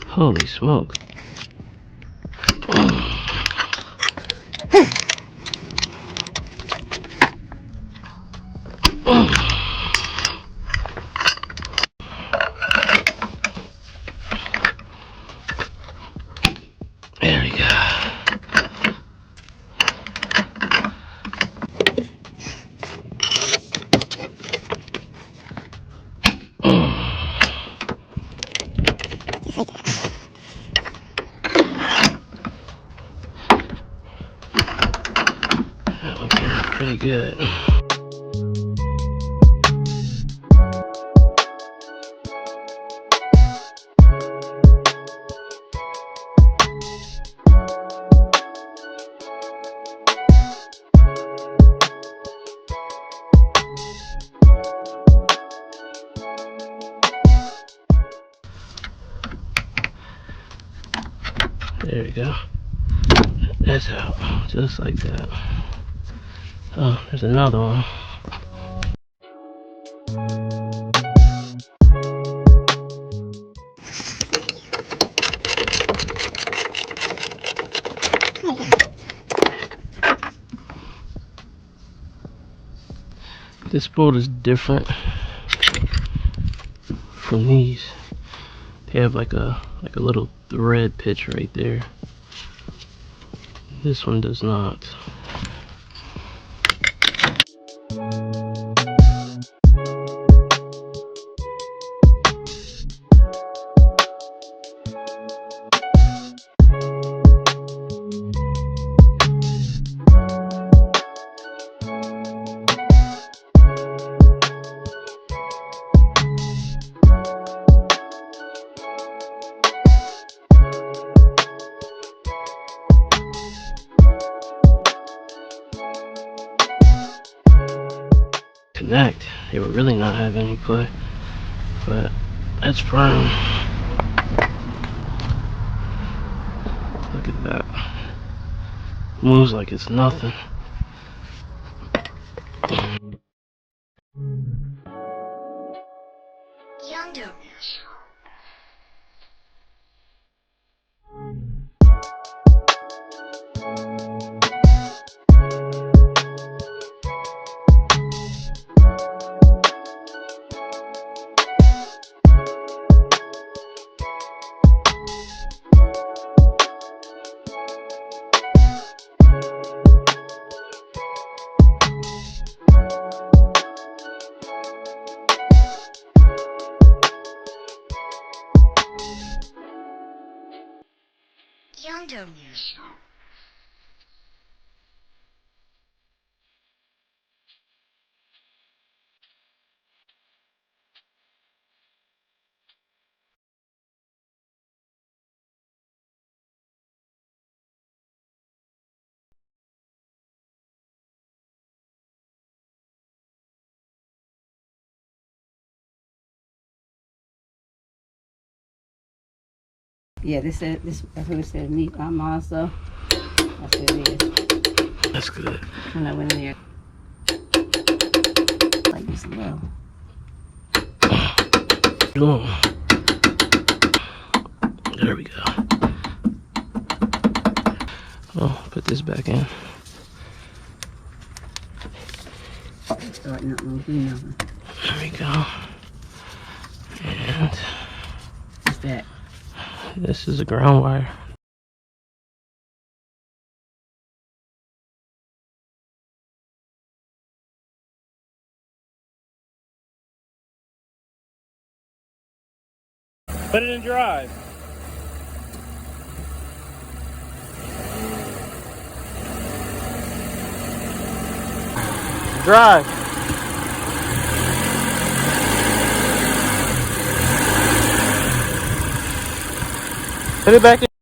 Holy smoke. There we go. That one came out pretty good. There we go. That's out. Just like that. Oh, there's another one. This bolt is different from these. They have like a little thread pitch right there. This one does not. Connect. They would really not have any play, but that's firm. Look at that. Moves like it's nothing. Yonder. Yonder. Yeah, this that's what it said. Meet my Mazda. That's what it is. That's good. When I went in there, like this low. Oh. There we go. Oh, put this back in. Starting up, no do nothing. There we go. And What's that? this is a ground wire. Put it in drive. Drive. Put it back in.